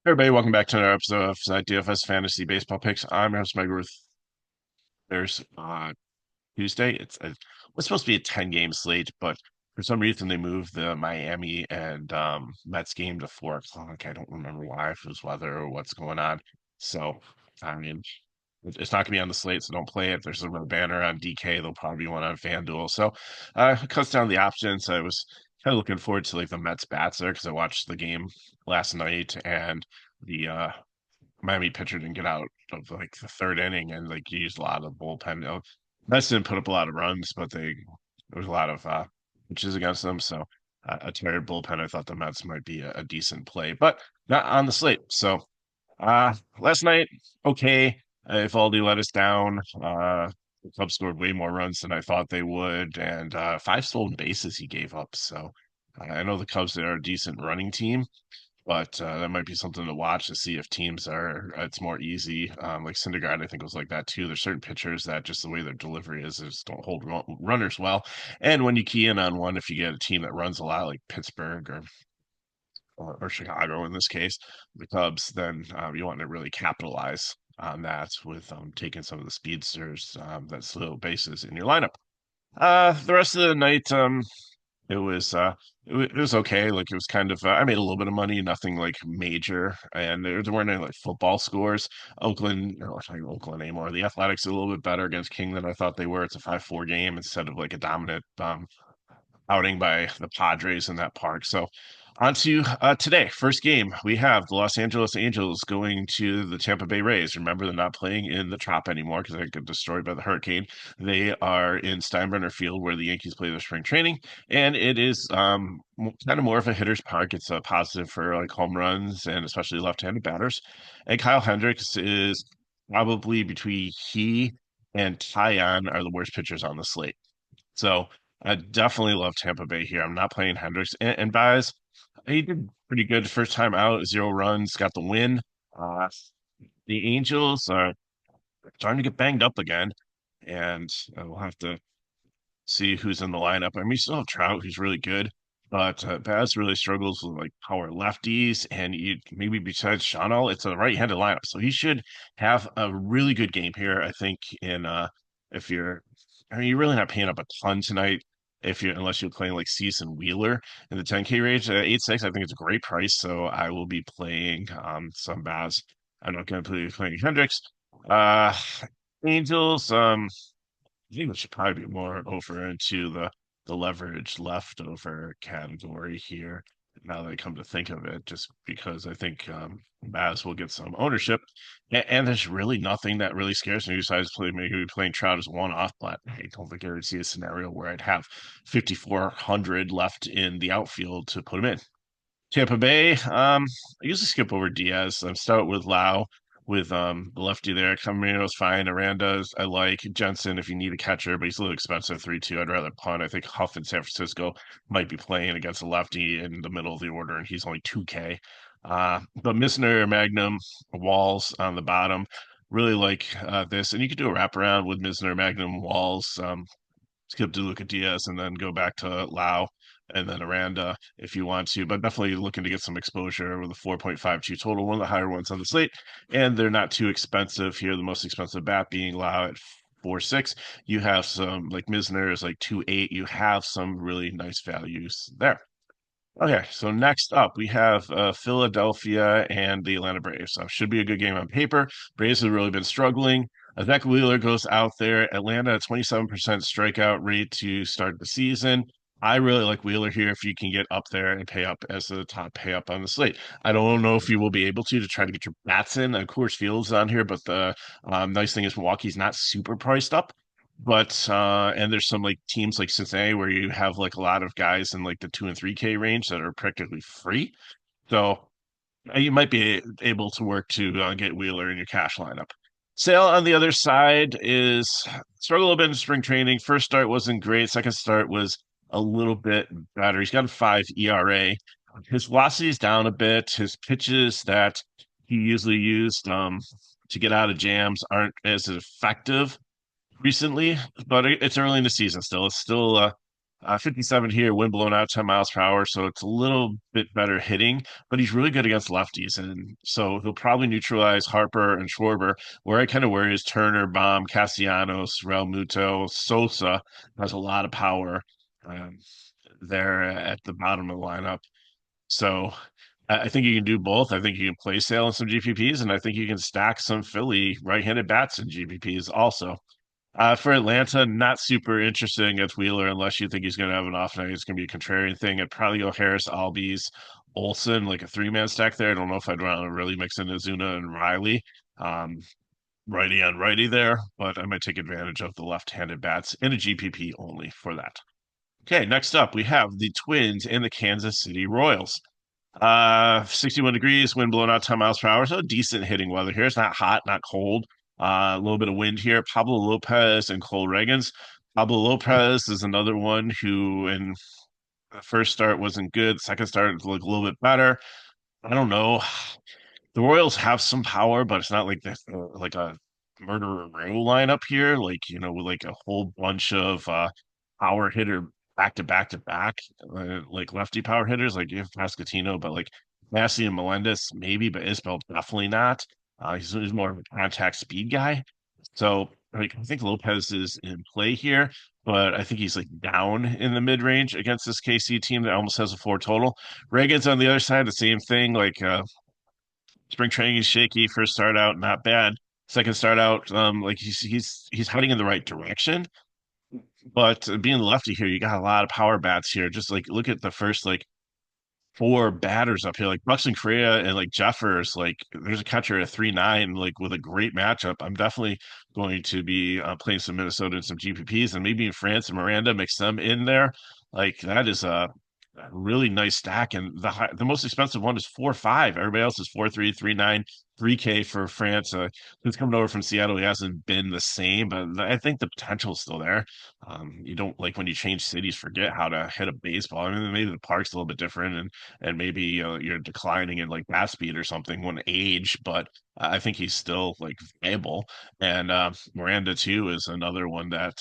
Everybody, welcome back to another episode of FSi DFS Fantasy Baseball Picks. I'm your host, Mike Ruth. There's Tuesday. It was supposed to be a 10 game slate, but for some reason they moved the Miami and Mets game to 4 o'clock. I don't remember why, if it was weather or what's going on. So, I mean, it's not going to be on the slate, so don't play it. There's a banner on DK. There'll probably be one on FanDuel. So, it cuts down the options. I was kind of looking forward to like the Mets bats there because I watched the game last night and the Miami pitcher didn't get out of like the third inning and like used a lot of bullpen. Mets didn't put up a lot of runs, but there was a lot of pitches against them. So a tired bullpen, I thought the Mets might be a decent play, but not on the slate. So last night, okay, Evaldi let us down. The Cubs scored way more runs than I thought they would, and 5 stolen bases he gave up. So I know the Cubs are a decent running team, but that might be something to watch to see if teams are it's more easy. Like Syndergaard, I think was like that too. There's certain pitchers that just the way their delivery is just don't hold runners well. And when you key in on one, if you get a team that runs a lot, like Pittsburgh or Chicago in this case, the Cubs, then you want to really capitalize on that with taking some of the speedsters that slow bases in your lineup. The rest of the night, it was it was okay. Like it was kind of I made a little bit of money, nothing like major, and there weren't any like football scores. Oakland, no, it's not Oakland anymore. The Athletics are a little bit better against King than I thought they were. It's a 5-4 game instead of like a dominant outing by the Padres in that park. So on to today, first game. We have the Los Angeles Angels going to the Tampa Bay Rays. Remember, they're not playing in the Trop anymore because they got destroyed by the hurricane. They are in Steinbrenner Field where the Yankees play their spring training, and it is kind of more of a hitter's park. It's a positive for like home runs and especially left-handed batters. And Kyle Hendricks is probably between he and Tyon are the worst pitchers on the slate. So I definitely love Tampa Bay here. I'm not playing Hendricks and Baez. He did pretty good first time out, 0 runs, got the win. Uh, the Angels are starting to get banged up again, and we'll have to see who's in the lineup. I mean, you still have Trout, who's really good, but Baz really struggles with like power lefties, and you maybe besides Shawnell, it's a right-handed lineup, so he should have a really good game here. I think in if you're, I mean, you're really not paying up a ton tonight. If you unless you're playing like Cease and Wheeler in the 10K range, 8-6, I think it's a great price. So I will be playing some Baz. I'm not going to be playing Hendricks. Uh Angels, I think we should probably be more over into the leverage leftover category here. Now that I come to think of it, just because I think Baz will get some ownership, and there's really nothing that really scares me besides maybe playing Trout as one-off. But I don't think I would see a scenario where I'd have 5,400 left in the outfield to put him in. Tampa Bay, I usually skip over Diaz. I'm start with Lau with the lefty there. Camarino's fine. Aranda's I like. Jensen if you need a catcher, but he's a little expensive, 3-2. I'd rather punt. I think Huff in San Francisco might be playing against a lefty in the middle of the order, and he's only 2K. But Misner, Magnum, Walls on the bottom. Really like this. And you could do a wraparound with Misner, Magnum, Walls. Skip to Luca Diaz and then go back to Lau and then Aranda if you want to, but definitely looking to get some exposure with a 4.52 total, one of the higher ones on the slate. And they're not too expensive here. The most expensive bat being Lau at 4.6. You have some like Misner is like 2.8. You have some really nice values there. Okay, so next up we have Philadelphia and the Atlanta Braves. So should be a good game on paper. Braves have really been struggling. Zach Wheeler goes out there. Atlanta 27% strikeout rate to start the season. I really like Wheeler here if you can get up there and pay up as the top pay up on the slate. I don't know if you will be able to try to get your bats in. Of course, Fields on here, but the nice thing is Milwaukee's not super priced up. But and there's some like teams like Cincinnati where you have like a lot of guys in like the 2 and 3K range that are practically free. So you might be able to work to get Wheeler in your cash lineup. Sale on the other side is struggled a little bit in spring training. First start wasn't great. Second start was a little bit better. He's got a 5 ERA. His velocity is down a bit. His pitches that he usually used to get out of jams aren't as effective recently, but it's early in the season still. It's still 57 here, wind blown out 10 miles per hour, so it's a little bit better hitting, but he's really good against lefties, and so he'll probably neutralize Harper and Schwarber. Where I kind of worry is Turner, Baum, Castellanos, Real Muto, Sosa has a lot of power um, there at the bottom of the lineup. So I think you can do both. I think you can play sale in some GPPs, and I think you can stack some Philly right-handed bats in GPPs also. For Atlanta, not super interested against Wheeler unless you think he's going to have an off night. It's going to be a contrarian thing. I'd probably go Harris, Albies, Olson, like a three-man stack there. I don't know if I'd want to really mix in Azuna and Riley, um, righty on righty there, but I might take advantage of the left-handed bats in a GPP only for that. Okay, next up we have the Twins and the Kansas City Royals. 61 degrees, wind blowing out 10 miles per hour. So decent hitting weather here. It's not hot, not cold. A little bit of wind here. Pablo Lopez and Cole Reagans. Pablo Lopez is another one who in the first start wasn't good. Second start looked a little bit better. I don't know. The Royals have some power, but it's not like this, like a murderer row lineup here. Like with like a whole bunch of power hitter back to back to back, like lefty power hitters. Like you have Pascatino, but like Massey and Melendez maybe, but Isbell definitely not. He's more of a contact speed guy. So like I think Lopez is in play here, but I think he's like down in the mid range against this KC team that almost has a four total. Reagan's on the other side, the same thing. Like spring training is shaky. First start out, not bad. Second start out, like he's heading in the right direction. But being lefty here, you got a lot of power bats here. Just like look at the first like four batters up here, like Buxton Correa and like Jeffers. Like there's a catcher at 3-9, like with a great matchup. I'm definitely going to be playing some Minnesota and some GPPs, and maybe in France and Miranda mix them in there. Like that is a really nice stack, and the most expensive one is 4-5. Everybody else is 4-3, 3-9, 3K for France. Who's coming over from Seattle? He hasn't been the same, but I think the potential is still there. You don't like when you change cities, forget how to hit a baseball. I mean, maybe the park's a little bit different, and maybe you're declining in like bat speed or something when age, but I think he's still like viable. And Miranda too is another one that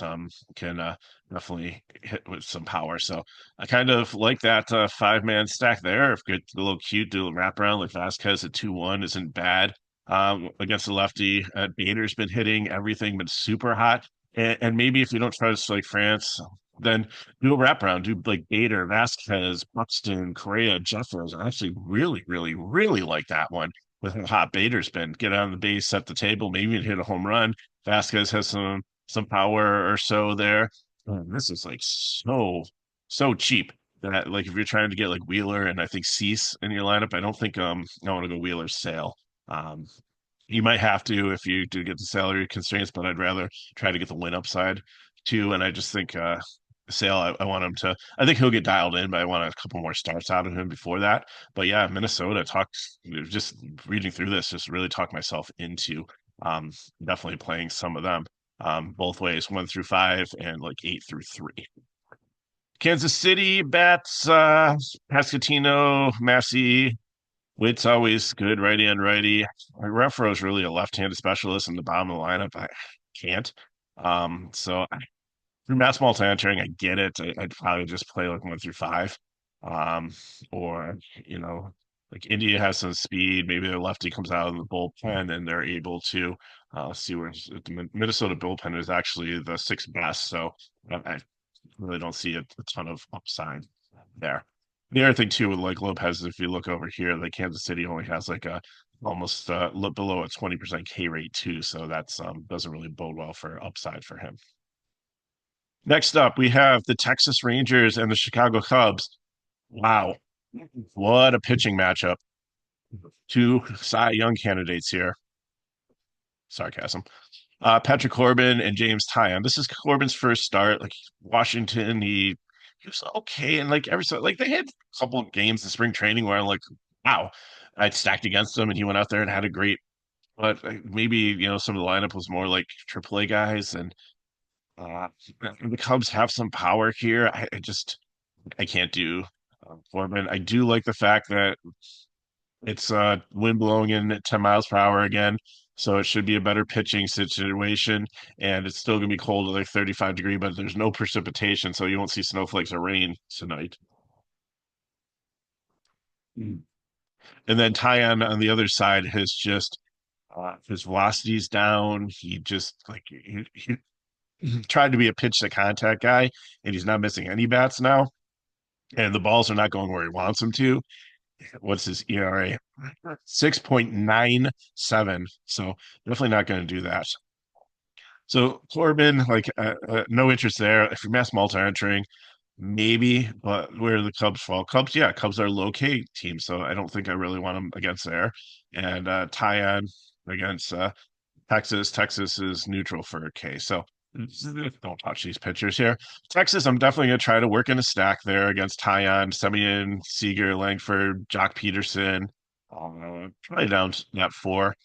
can definitely hit with some power. So I kind of like that five-man stack there. If good, a little cute, do a wraparound like Vasquez at 2-1 isn't bad. Against the lefty, Bader's been hitting everything, been super hot. And maybe if you don't trust like France, then do a wraparound. Do like Bader, Vasquez, Buxton, Correa, Jeffers. I actually really, really, really like that one with how hot Bader's been. Get on the base, set the table, maybe even hit a home run. Vasquez has some power or so there. This is like so cheap that like if you're trying to get like Wheeler and I think Cease in your lineup, I don't think I want to go Wheeler Sale. Um, you might have to if you do get the salary constraints, but I'd rather try to get the win upside too. And I just think Sale, I want him to. I think he'll get dialed in, but I want a couple more starts out of him before that. But yeah, Minnesota talks. Just reading through this, just really talk myself into um, definitely playing some of them both ways, 1 through 5 and like 8 through 3. Kansas City bats, Pascatino, Massey, Witt's always good, righty on righty. Renfro is really a left-handed specialist in the bottom of the lineup. I can't. So through mass multi-entering, I get it. I'd probably just play like 1 through 5. Um, or like India has some speed. Maybe the lefty comes out of the bullpen and they're able to see where the Minnesota bullpen is actually the sixth best. So I really don't see a ton of upside there. The other thing too with like Lopez, if you look over here, like Kansas City only has like a almost below a 20% K rate too, so that's doesn't really bode well for upside for him. Next up, we have the Texas Rangers and the Chicago Cubs. Wow, what a pitching matchup! Two Cy Young candidates here. Sarcasm. Patrick Corbin and James Tyon. This is Corbin's first start. Like Washington, he was okay, and like every so like they had a couple of games in spring training where I'm like, wow, I'd stacked against him, and he went out there and had a great. But maybe some of the lineup was more like AAA guys, and uh, the Cubs have some power here. I can't do Corbin. I do like the fact that it's wind blowing in at 10 miles per hour again. So it should be a better pitching situation, and it's still going to be cold at like 35 degree, but there's no precipitation, so you won't see snowflakes or rain tonight. Mm. And then Tyon on the other side has just his velocity's down. He just like he tried to be a pitch to contact guy, and he's not missing any bats now. And the balls are not going where he wants them to. What's his ERA? 6.97. So definitely not going to do that. So Corbin, like, no interest there. If you're mass multi entering, maybe, but where the Cubs fall? Cubs, yeah, Cubs are low K team, so I don't think I really want them against there. And Tyon against Texas. Texas is neutral for a K. So don't touch these pitchers here. Texas, I'm definitely going to try to work in a stack there against Tyon, Semien, Seager, Langford, Jock Peterson. Probably down at four.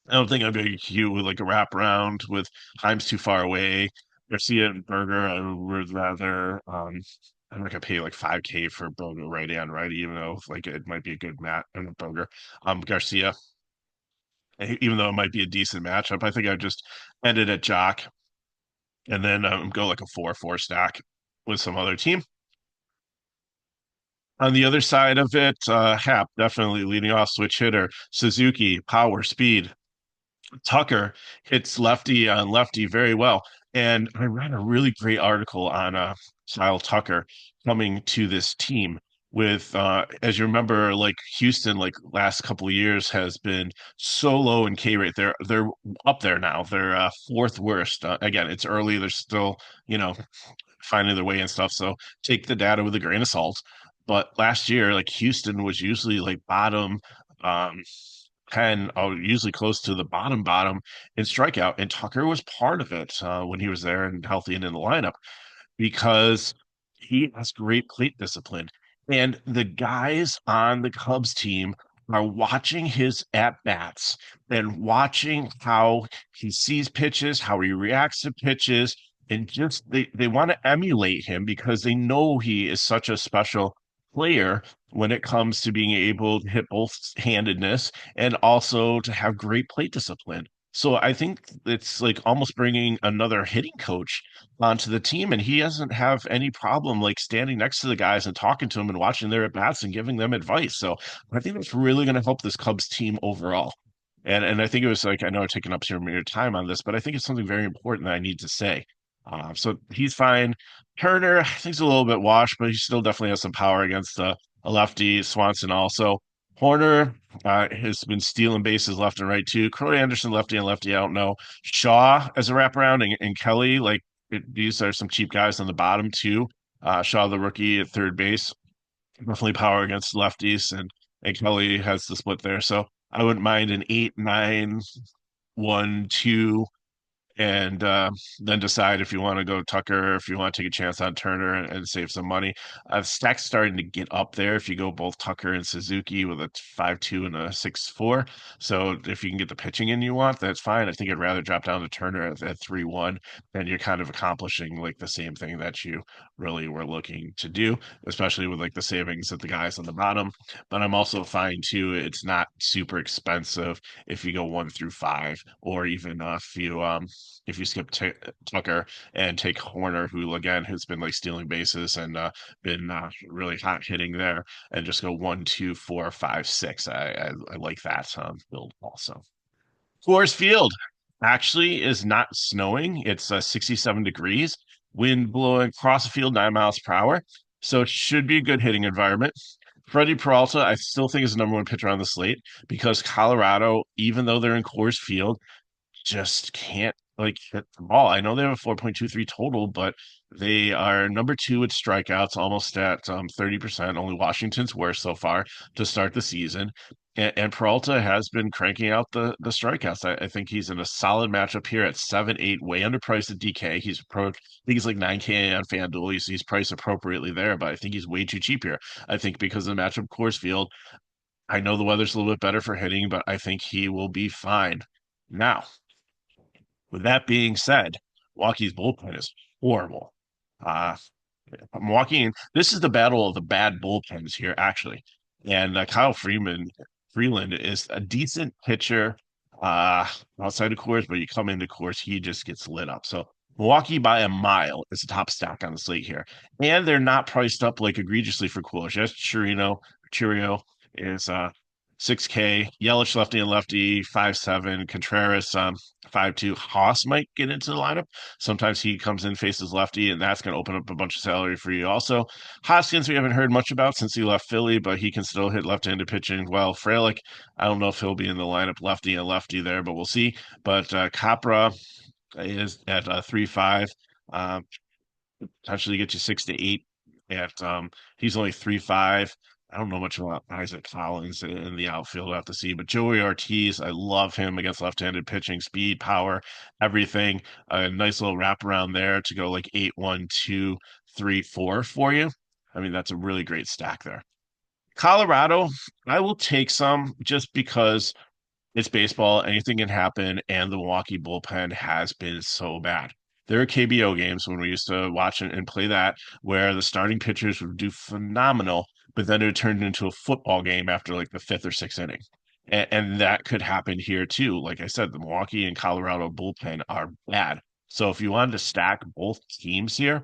I don't think I'm going to cute with like a wraparound with Himes too far away. Garcia and Berger, I would rather. I'm not gonna pay like 5K for Berger righty on righty, even though like it might be a good match. I don't Berger. Garcia, even though it might be a decent matchup, I think I just end it at Jock and then go like a 4-4 stack with some other team. On the other side of it, Hap definitely leading off switch hitter, Suzuki, power, speed. Tucker hits lefty on lefty very well. And I read a really great article on Kyle Tucker coming to this team with as you remember, like Houston, like last couple of years has been so low in K rate. They're up there now. They're fourth worst. Again, it's early. They're still, you know, finding their way and stuff. So take the data with a grain of salt. But last year, like Houston was usually like bottom um 10, usually close to the bottom in strikeout. And Tucker was part of it when he was there and healthy and in the lineup because he has great plate discipline. And the guys on the Cubs team are watching his at bats and watching how he sees pitches, how he reacts to pitches, and just they want to emulate him because they know he is such a special player when it comes to being able to hit both handedness and also to have great plate discipline. So I think it's like almost bringing another hitting coach onto the team, and he doesn't have any problem like standing next to the guys and talking to them and watching their at bats and giving them advice. So I think that's really going to help this Cubs team overall. And I think it was like I know I'm taking up some of your time on this, but I think it's something very important that I need to say. So he's fine. Turner, I think, is a little bit washed, but he still definitely has some power against a lefty. Swanson also. Horner has been stealing bases left and right too. Curly Anderson, lefty and lefty, I don't know. Shaw as a wraparound and Kelly, like these are some cheap guys on the bottom too. Shaw, the rookie at third base, definitely power against lefties, and Kelly has the split there. So I wouldn't mind an 8-9-1-2 and then decide if you want to go Tucker, or if you want to take a chance on Turner and save some money. Stack's starting to get up there if you go both Tucker and Suzuki with a 5-2 and a 6-4. So if you can get the pitching in you want, that's fine. I think I'd rather drop down to Turner at 3-1, and you're kind of accomplishing like the same thing that you really were looking to do, especially with like the savings of the guys on the bottom. But I'm also fine too. It's not super expensive if you go 1 through 5, or even if you skip Tucker and take Horner, who again has been like stealing bases and been really hot hitting there, and just go 1, 2, 4, 5, 6. I like that build also. Coors Field actually is not snowing. It's 67 degrees, wind blowing across the field 9 miles per hour. So it should be a good hitting environment. Freddie Peralta, I still think is the number one pitcher on the slate because Colorado, even though they're in Coors Field, just can't like hit the ball. I know they have a 4.23 total, but they are number two with strikeouts, almost at 30%. Only Washington's worse so far to start the season. And Peralta has been cranking out the strikeouts. I think he's in a solid matchup here at 7-8, way underpriced at DK. I think he's like 9K on FanDuel. He's priced appropriately there, but I think he's way too cheap here. I think because of the matchup Coors Field, I know the weather's a little bit better for hitting, but I think he will be fine. Now, with that being said, Milwaukee's bullpen is horrible. Uh, Milwaukee, this is the battle of the bad bullpens here, actually. And Freeland is a decent pitcher. uh, outside of course, but you come into course, he just gets lit up. So Milwaukee by a mile is the top stack on the slate here. And they're not priced up like egregiously for coolers. Yes, Churio is 6K, Yelich lefty and lefty, 5'7", Contreras 5'2". Haas might get into the lineup. Sometimes he comes in, faces lefty, and that's going to open up a bunch of salary for you. Also, Hoskins, we haven't heard much about since he left Philly, but he can still hit left-handed pitching. Well, Frelick, I don't know if he'll be in the lineup lefty and lefty there, but we'll see. But Capra is at 3.5. Potentially get you 6 to 8. At he's only 3.5. I don't know much about Isaac Collins in the outfield. I have to see, but Joey Ortiz, I love him against left-handed pitching, speed, power, everything. A nice little wraparound there to go like 8, 1, 2, 3, 4 for you. I mean, that's a really great stack there. Colorado, I will take some just because it's baseball, anything can happen, and the Milwaukee bullpen has been so bad. There are KBO games when we used to watch and play that where the starting pitchers would do phenomenal, but then it turned into a football game after like the fifth or sixth inning. And that could happen here too. Like I said, the Milwaukee and Colorado bullpen are bad. So if you wanted to stack both teams here,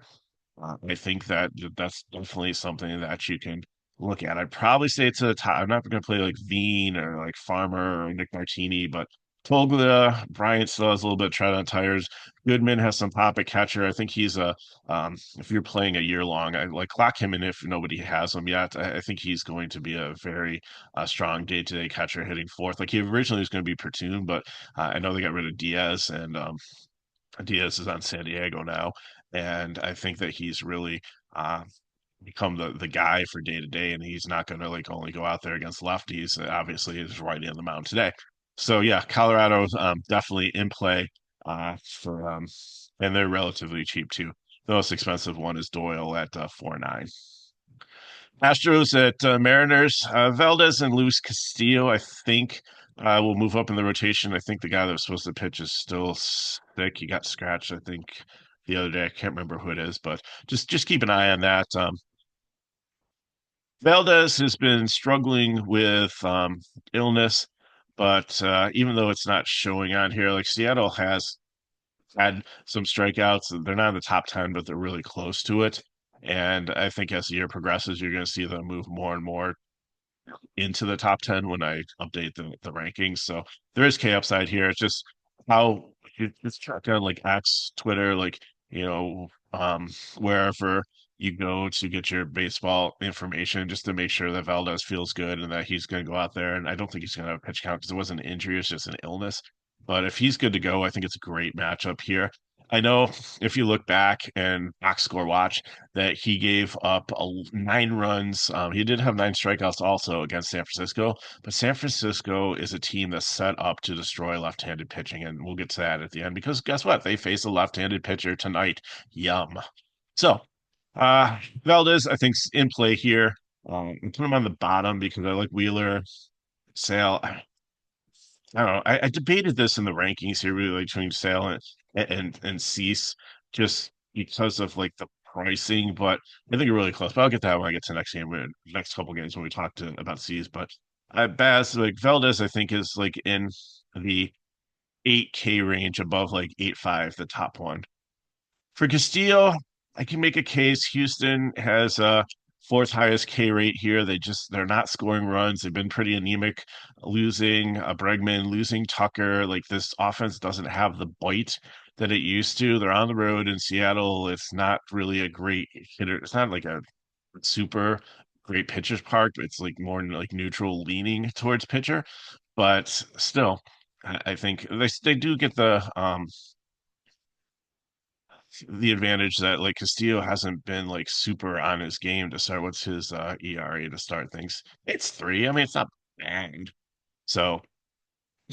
I think that that's definitely something that you can look at. I'd probably say to the top. I'm not going to play like Veen or like Farmer or Nick Martini, but Toglia, Bryant still has a little bit of tread on tires. Goodman has some pop at catcher. I think he's a if you're playing a year long, I like clock him in if nobody has him yet. I think he's going to be a very strong day-to-day catcher hitting fourth. Like he originally was going to be Platoon, but I know they got rid of Diaz and Diaz is on San Diego now, and I think that he's really become the guy for day to day, and he's not going to like only go out there against lefties. Obviously, he's right in the mound today. So yeah, Colorado's definitely in play for and they're relatively cheap too. The most expensive one is Doyle at 4.9. Astros at Mariners. Valdez and Luis Castillo, I think, will move up in the rotation. I think the guy that was supposed to pitch is still sick. He got scratched, I think, the other day. I can't remember who it is, but just keep an eye on that. Valdez has been struggling with illness, but even though it's not showing on here, like Seattle has had some strikeouts. They're not in the top 10, but they're really close to it. And I think as the year progresses, you're going to see them move more and more into the top 10 when I update the rankings. So there is K upside here. It's just how you just check on like X, Twitter, like, wherever you go to get your baseball information just to make sure that Valdez feels good and that he's going to go out there. And I don't think he's going to have a pitch count because it wasn't an injury, it's just an illness. But if he's good to go, I think it's a great matchup here. I know if you look back and box score watch that he gave up 9 runs. He did have 9 strikeouts also against San Francisco, but San Francisco is a team that's set up to destroy left-handed pitching, and we'll get to that at the end because guess what? They face a left-handed pitcher tonight. Yum. So, Valdez, I think's in play here. I put him on the bottom because I like Wheeler, Sale. I don't know. I debated this in the rankings here, really like between Sale and Cease, just because of like the pricing. But I think you're really close. But I'll get that when I get to next game, next couple games when we talk about Cease. But Baz, like Valdez, I think is like in the 8K range above like 8.5, the top one. For Castillo, I can make a case. Houston has a fourth highest K rate here. They're not scoring runs. They've been pretty anemic, losing Bregman, losing Tucker. Like this offense doesn't have the bite that it used to. They're on the road in Seattle. It's not really a great hitter. It's not like a super great pitcher's park. It's like more like neutral leaning towards pitcher, but still, I think they do get the advantage that like Castillo hasn't been like super on his game to start. What's his ERA to start things? It's 3. I mean, it's not bad. So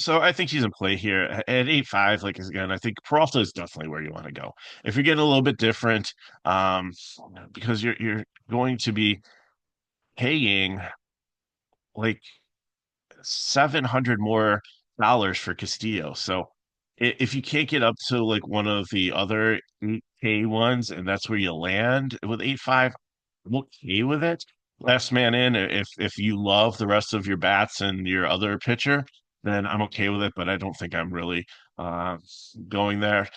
I think he's in play here at 8.5. Like again, I think Peralta is definitely where you want to go. If you're getting a little bit different, because you're going to be paying like 700 more dollars for Castillo. So if you can't get up to like one of the other 8K ones and that's where you land with 8.5, I'm okay with it. Last man in, if you love the rest of your bats and your other pitcher, then I'm okay with it, but I don't think I'm really uh, going there.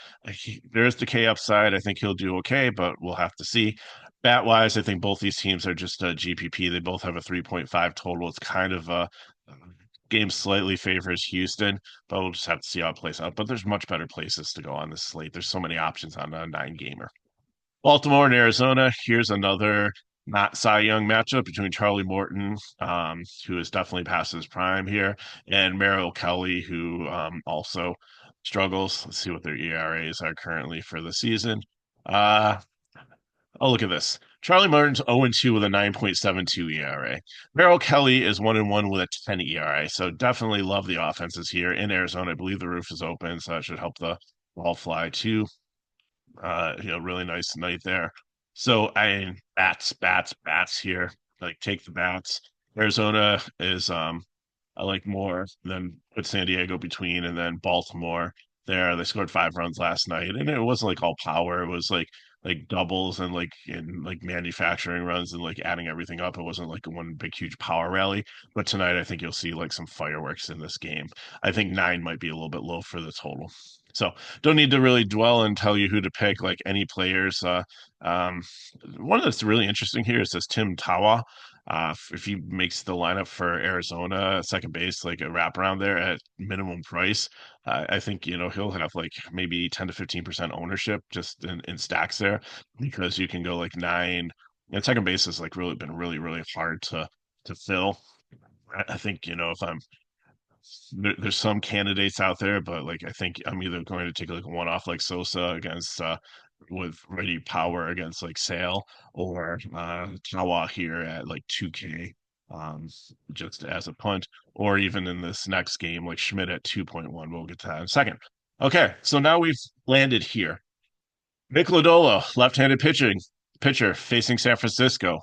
There's the K upside. I think he'll do okay, but we'll have to see. Bat wise, I think both these teams are just a GPP. They both have a 3.5 total. It's kind of a game slightly favors Houston, but we'll just have to see how it plays out. But there's much better places to go on this slate. There's so many options on a nine gamer. Baltimore and Arizona. Here's another not Cy Young matchup between Charlie Morton, who is definitely past his prime here, and Merrill Kelly, who also struggles. Let's see what their ERAs are currently for the season. Uh, oh, look at this. Charlie Morton's 0-2 with a 9.72 ERA. Merrill Kelly is 1-1 with a 10 ERA. So definitely love the offenses here in Arizona. I believe the roof is open, so that should help the ball fly too. Really nice night there. So bats here. Like take the bats. Arizona is I like more than put San Diego between, and then Baltimore there. They scored 5 runs last night, and it wasn't like all power. It was like doubles and like in like manufacturing runs and like adding everything up. It wasn't like one big huge power rally. But tonight I think you'll see like some fireworks in this game. I think nine might be a little bit low for the total. So don't need to really dwell and tell you who to pick, like any players. Um, One that's really interesting here is this Tim Tawa. If he makes the lineup for Arizona, second base, like a wraparound there at minimum price, I think he'll have like maybe 10 to 15% ownership just in stacks there because you can go like nine. And second base has like really been really hard to fill. I think if there's some candidates out there, but like I think I'm either going to take like a one off like Sosa against with ready power against like Sale or Tawa here at like 2K um just as a punt, or even in this next game like Schmidt at 2.1. We'll get to that in a second. Okay, so now we've landed here. Nick Lodolo, left-handed pitcher facing San Francisco.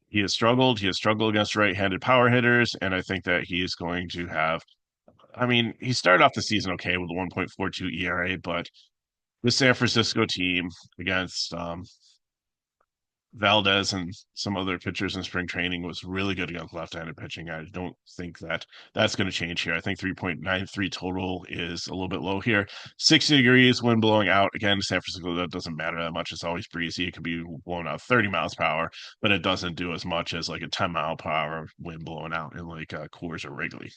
He has struggled. He has struggled against right-handed power hitters, and I think that he is going to have. I mean, he started off the season okay with a 1.42 ERA, but the San Francisco team against Valdez and some other pitchers in spring training was really good against left-handed pitching. I don't think that that's going to change here. I think 3.93 total is a little bit low here. 60 degrees, wind blowing out. Again, San Francisco, that doesn't matter that much. It's always breezy. It could be blowing out 30 miles per hour, but it doesn't do as much as like a 10-mile per hour wind blowing out in like Coors or Wrigley.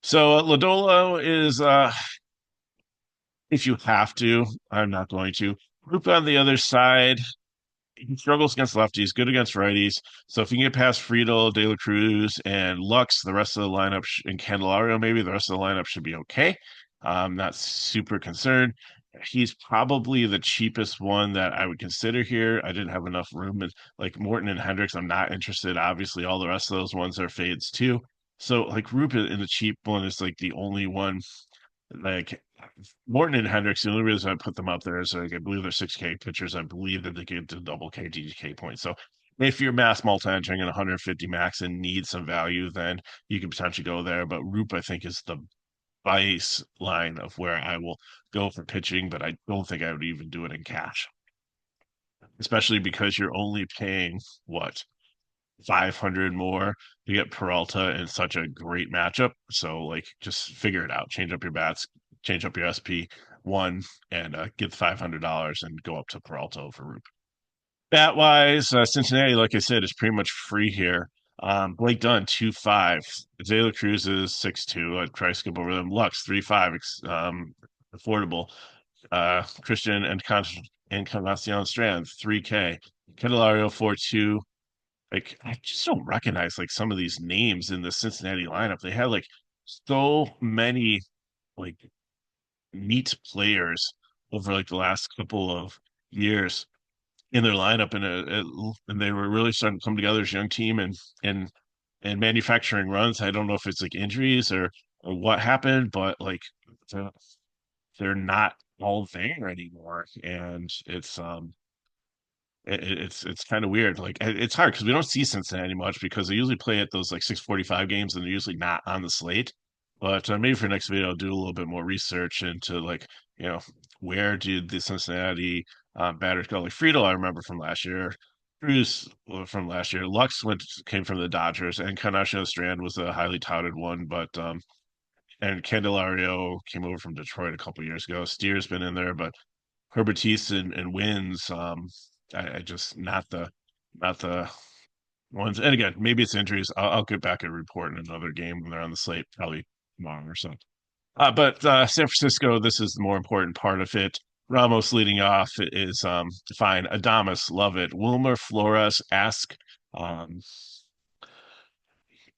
So Lodolo is if you have to, I'm not going to. Group on the other side, he struggles against lefties, good against righties. So if you can get past Friedel, De La Cruz, and Lux, the rest of the lineup, and Candelario, maybe the rest of the lineup should be okay. I'm not super concerned. He's probably the cheapest one that I would consider here. I didn't have enough room, and like Morton and Hendricks, I'm not interested. Obviously, all the rest of those ones are fades too. So like Roop in the cheap one is like the only one like Morton and Hendricks, the only reason I put them up there is like I believe they're 6K pitchers. I believe that they get to double K DK points. So if you're mass multi-entering at 150 max and need some value, then you can potentially go there. But Roop, I think, is the baseline of where I will go for pitching, but I don't think I would even do it in cash, especially because you're only paying what 500 more to get Peralta in such a great matchup. So like just figure it out. Change up your bats, change up your SP1 and get the $500 and go up to Peralta over Roop. Bat wise, Cincinnati, like I said, is pretty much free here. Blake Dunn 2.5. De La Cruz is 6.2. I'd try to skip over them. Lux 3.5. Affordable. Christian and Encarnacion Strand 3K. Candelario 4.2. Like I just don't recognize like some of these names in the Cincinnati lineup. They had like so many like neat players over like the last couple of years in their lineup, and and they were really starting to come together as a young team and manufacturing runs. I don't know if it's like injuries or what happened, but like they're they're not all there anymore, and it's kind of weird. Like it's hard because we don't see Cincinnati much because they usually play at those like 6:45 games and they're usually not on the slate. But maybe for next video, I'll do a little bit more research into like you know where did the Cincinnati batters go? Like Friedel, I remember from last year. Cruz from last year. Lux came from the Dodgers, and Encarnacion Strand was a highly touted one, but and Candelario came over from Detroit a couple years ago. Steer's been in there, but Herbertise and Wins, I just not the ones. And again, maybe it's injuries. I'll get back and report in another game when they're on the slate, probably tomorrow or so. But San Francisco, this is the more important part of it. Ramos leading off is fine. Adamas, love it. Wilmer Flores, ask um,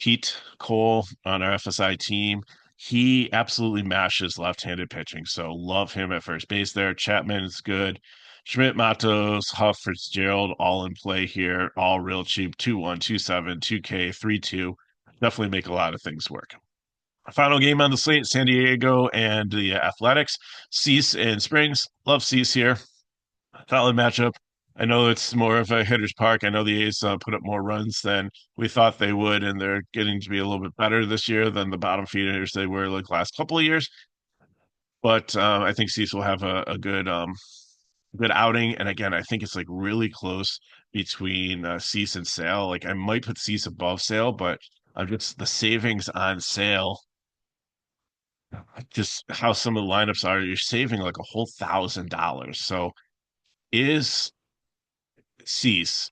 Pete Cole on our FSi team. He absolutely mashes left-handed pitching, so love him at first base there. Chapman is good. Schmidt, Matos, Huff, Fitzgerald, all in play here, all real cheap. 2-1, 2-7, 2K, 3-2. Definitely make a lot of things work. Final game on the slate, San Diego and the Athletics. Cease and Springs. Love Cease here. Solid matchup. I know it's more of a hitter's park. I know the A's put up more runs than we thought they would, and they're getting to be a little bit better this year than the bottom feeders they were like last couple of years. But I think Cease will have a good outing. And again, I think it's like really close between Cease and Sale. Like I might put Cease above Sale, but I'm just the savings on Sale, just how some of the lineups are, you're saving like a whole $1,000. So is Cease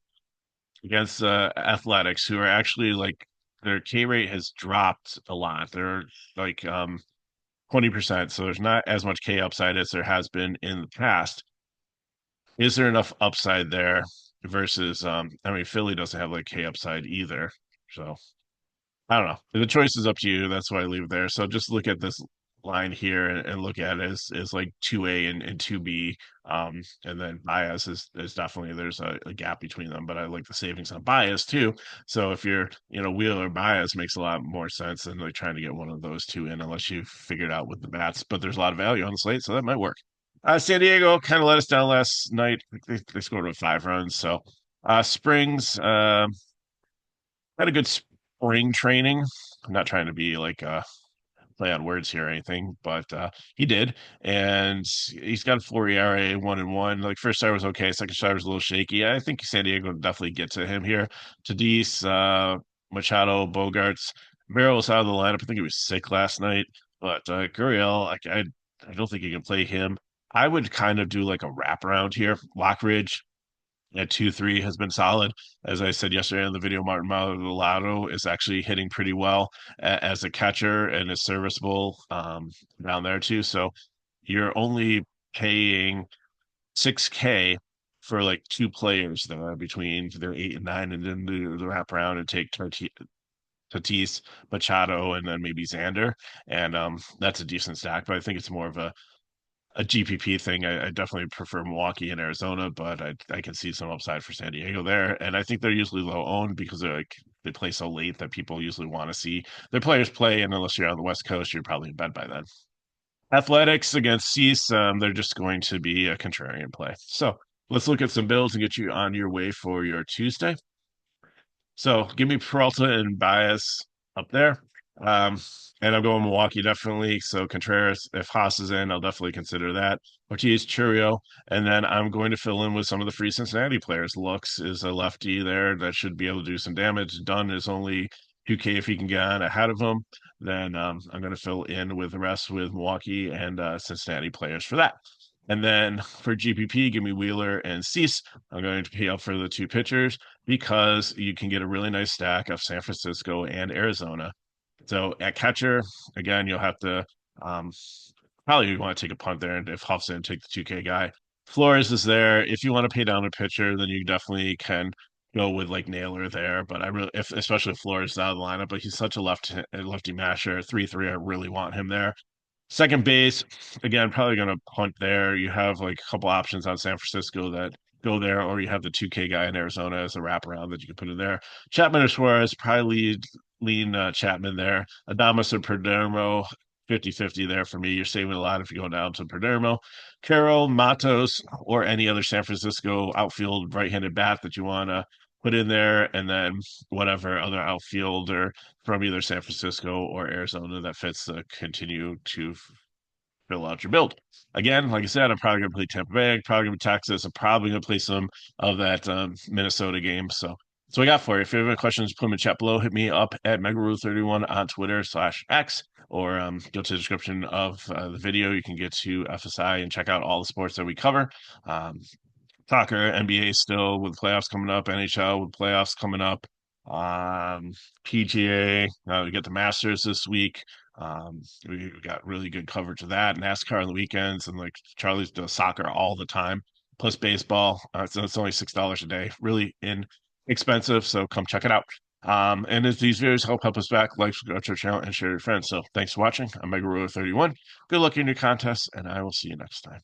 against Athletics, who are actually like their K rate has dropped a lot. They're like 20%, so there's not as much K upside as there has been in the past. Is there enough upside there versus I mean Philly doesn't have like K upside either. So I don't know. The choice is up to you. That's why I leave it there. So just look at this line here and look at it as like 2A and 2B. And then bias is definitely there's a gap between them, but I like the savings on bias too. So if you're, wheel or bias makes a lot more sense than like trying to get one of those two in unless you figured out with the bats. But there's a lot of value on the slate, so that might work. San Diego kind of let us down last night. They scored with 5 runs. So Springs, had a good spring training. I'm not trying to be like play on words here or anything, but he did, and he's got a 4 ERA, 1-1. Like first start was okay, second start was a little shaky. I think San Diego will definitely get to him here. Tatis, Machado, Bogarts, Merrill was out of the lineup. I think he was sick last night, but Gurriel, I don't think you can play him. I would kind of do like a wraparound here. Lockridge at 2-3 has been solid. As I said yesterday in the video, Martin Maldonado is actually hitting pretty well as a catcher and is serviceable down there too. So you're only paying 6K for like two players between their 8 and 9, and then the wraparound and take Tatis, Machado, and then maybe Xander. And that's a decent stack, but I think it's more of a GPP thing. I definitely prefer Milwaukee and Arizona, but I can see some upside for San Diego there. And I think they're usually low owned because they play so late that people usually want to see their players play. And unless you're on the West Coast, you're probably in bed by then. Athletics against Cease, they're just going to be a contrarian play. So let's look at some builds and get you on your way for your Tuesday. So give me Peralta and Bias up there. Um, and I'm going Milwaukee definitely. So Contreras, if Haas is in, I'll definitely consider that. Ortiz, Churio, and then I'm going to fill in with some of the free Cincinnati players. Lux is a lefty there that should be able to do some damage. Dunn is only 2K if he can get on ahead of him. Then I'm going to fill in with the rest with Milwaukee and Cincinnati players for that. And then for GPP, give me Wheeler and Cease. I'm going to pay up for the two pitchers because you can get a really nice stack of San Francisco and Arizona. So at catcher, again, you'll have to um, probably want to take a punt there. And if Huff's in, take the 2K guy. Flores is there. If you want to pay down a pitcher, then you definitely can go with like Naylor there. But I really, if especially if Flores is out of the lineup, but he's such a lefty masher. 3-3, I really want him there. Second base, again, probably going to punt there. You have like a couple options on San Francisco that go there, or you have the 2K guy in Arizona as a wraparound that you can put in there. Chapman or Suarez, probably lean Chapman there. Adamas or Perdermo, 50-50 there for me. You're saving a lot if you go down to Perdermo. Carroll, Matos, or any other San Francisco outfield right-handed bat that you want to put in there, and then whatever other outfielder from either San Francisco or Arizona that fits to continue to fill out your build. Again, like I said, I'm probably going to play Tampa Bay, probably going to Texas. I'm probably going to play some of that Minnesota game. So So I got for you. If you have any questions, put them in the chat below. Hit me up at MegaRule31 on Twitter/X, or go to the description of the video. You can get to FSi and check out all the sports that we cover. Um, Soccer, NBA still with playoffs coming up, NHL with playoffs coming up, um, PGA. We get the Masters this week. We got really good coverage of that. NASCAR on the weekends, and like Charlie's does soccer all the time, plus baseball. So it's only $6 a day, really inexpensive. So come check it out. And if these videos help us back, like, subscribe to our channel, and share with your friends. So thanks for watching. I'm Mega Ruler 31. Good luck in your contests, and I will see you next time.